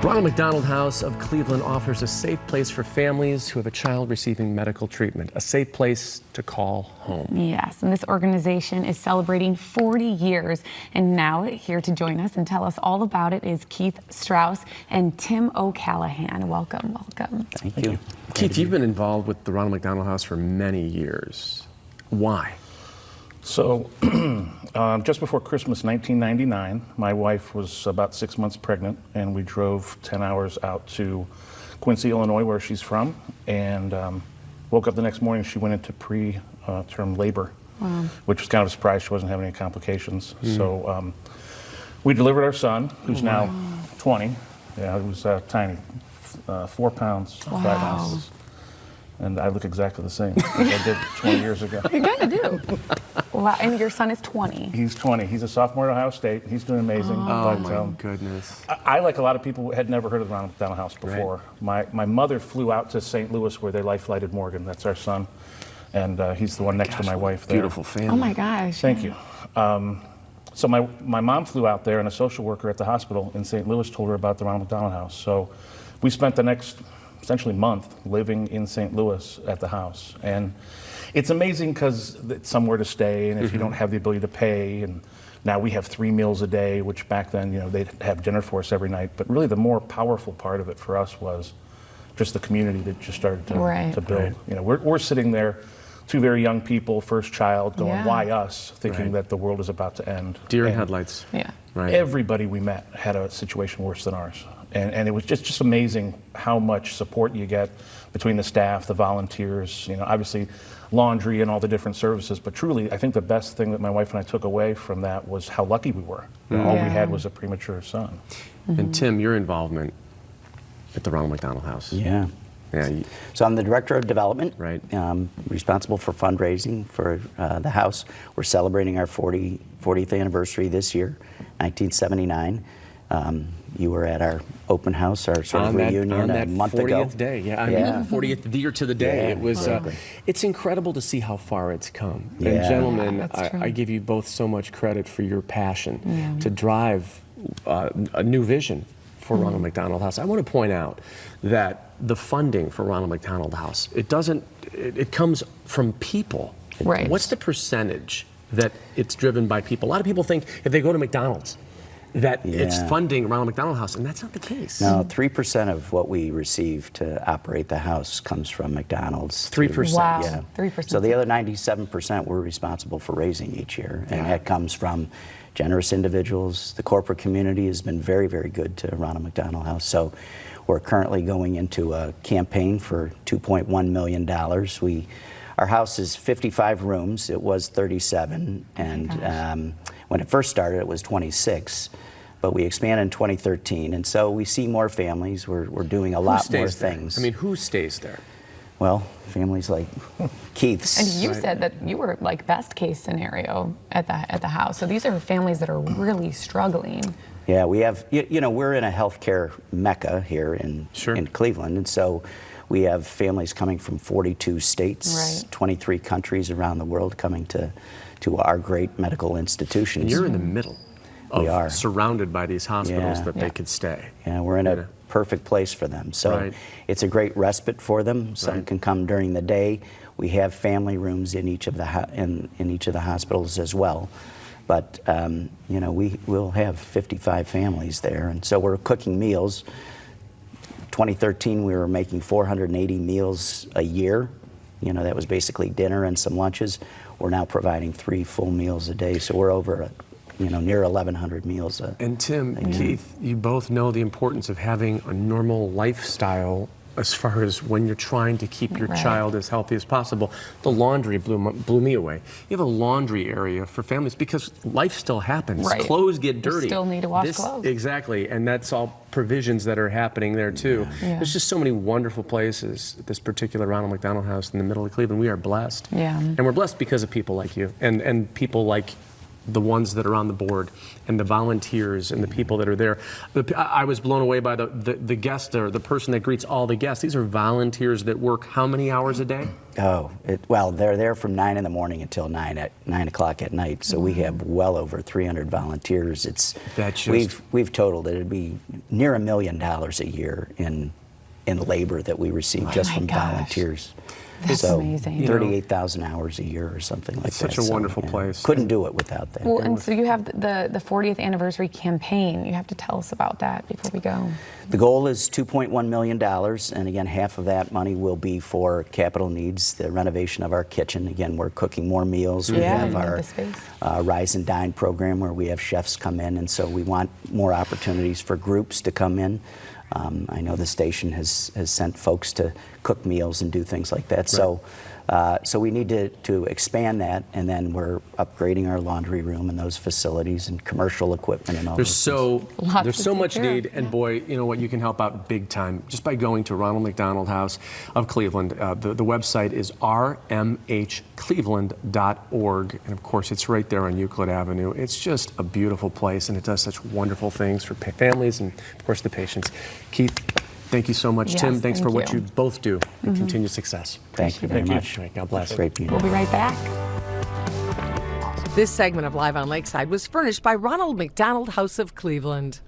Ronald McDonald House of Cleveland offers a safe place for families who have a child receiving medical treatment, a safe place to call home. Yes, and this organization is celebrating 40 years. And now here to join us and tell us all about it is Keith Strauss and Tim O'Callahan. Welcome, welcome. Thank you. Keith, you've been involved with the Ronald McDonald House for many years. Why? So, just before Christmas 1999, my wife was about 6 months pregnant, and we drove 10 hours out to Quincy, Illinois, where she's from, and woke up the next morning. She went into preterm labor, which was kind of a surprise. She wasn't having any complications. So we delivered our son, who's now 20. Yeah, he was tiny, 4 pounds, 5 ounces. And I look exactly the same as I did 20 years ago. You kind of do. Wow, and your son is 20. He's 20. He's a sophomore at Ohio State. He's doing amazing. Oh, my goodness. I, like a lot of people, had never heard of the Ronald McDonald House before. Right. My mother flew out to St. Louis where they life flighted Morgan. That's our son. And he's the one next to my wife there. Beautiful family. Oh, my gosh. Thank you. So my mom flew out there, and a social worker at the hospital in St. Louis told her about the Ronald McDonald House. So we spent the next essentially month living in St. Louis at the house. And it's amazing because it's somewhere to stay, and if you don't have the ability to pay, and now we have 3 meals a day, which back then, you know, they'd have dinner for us every night. But really the more powerful part of it for us was just the community that just started to build. Right. You know, we're sitting there, 2 very young people, first child, going, why us, thinking that the world is about to end. Deer in headlights. Yeah. Right. Everybody we met had a situation worse than ours. And it was just amazing how much support you get between the staff, the volunteers, you know, obviously laundry and all the different services. But truly, I think the best thing that my wife and I took away from that was how lucky we were. You know, all we had was a premature son. And Tim, your involvement at the Ronald McDonald House. Yeah. So I'm the Director of Development, responsible for fundraising for the house. We're celebrating our 40th anniversary this year, 1979. You were at our open house, our sort of reunion a month ago. On that 40th day, I mean, 40th year to the day. It was. It's incredible to see how far it's come. And gentlemen, I give you both so much credit for your passion to drive a new vision for Ronald McDonald House. I want to point out that the funding for Ronald McDonald House, it comes from people. Right. What's the percentage that it's driven by people? A lot of people think if they go to McDonald's, that it's funding Ronald McDonald House, and that's not the case. No, 3% of what we receive to operate the house comes from McDonald's. 3%? Wow, Yeah. 3%. So the other 97% we're responsible for raising each year, and that comes from generous individuals. The corporate community has been very, very good to Ronald McDonald House. So we're currently going into a campaign for $2.1 million. Our house is 55 rooms. It was 37, and when it first started, it was 26. But we expanded in 2013, and so we see more families. We're doing a lot more things. I mean, who stays there? Well, families like Keith's. And you said that you were like best case scenario at the house. So these are families that are really struggling. Yeah, we have, you know, we're in a healthcare mecca here in Cleveland, and so we have families coming from 42 states, 23 countries around the world coming to our great medical institutions. And you're in the middle. We are. Surrounded by these hospitals that they could stay. Yeah, we're in a perfect place for them. So it's a great respite for them. Some can come during the day. We have family rooms in each of the in each of the hospitals as well. But you know, we will have 55 families there, and so we're cooking meals. 2013, we were making 480 meals a year. You know, that was basically dinner and some lunches. We're now providing 3 full meals a day, so we're over, you know, near 1,100 meals a And Tim and Keith, you both know the importance of having a normal lifestyle as far as when you're trying to keep your child as healthy as possible. The laundry blew me away. You have a laundry area for families because life still happens. Clothes get dirty. You still need to wash clothes. Exactly, and that's all provisions that are happening there too. There's just so many wonderful places at this particular Ronald McDonald House in the middle of Cleveland. We are blessed. And we're blessed because of people like you and people like the ones that are on the board and the volunteers and the people that are there. I was blown away by the guest or the person that greets all the guests. These are volunteers that work how many hours a day? Oh, well, they're there from 9 in the morning until 9 o'clock at night. So we have well over 300 volunteers. We've totaled it'd be near $1 million a year in labor that we receive just from volunteers. That's amazing. 38,000 hours a year or something like that. It's such a wonderful place. Couldn't do it without that. Well, and so you have the 40th anniversary campaign. You have to tell us about that before we go. The goal is $2.1 million, and again, half of that money will be for capital needs, the renovation of our kitchen. Again, we're cooking more meals. We have our Rise and Dine program where we have chefs come in, and so we want more opportunities for groups to come in. I know the station has sent folks to cook meals and do things like that. Right. So we need to expand that, and then we're upgrading our laundry room and those facilities and commercial equipment and all. There's so much need, and boy, you know what, you can help out big time just by going to Ronald McDonald House of Cleveland. The website is rmhcleveland.org, and of course it's right there on Euclid Avenue. It's just a beautiful place, and it does such wonderful things for families and of course the patients. Keith, thank you so much. Yes, Tim, thanks for what you both do, and continued success. Thank you very much. God bless. Great being here. We'll be right back. This segment of Live on Lakeside was furnished by Ronald McDonald House of Cleveland.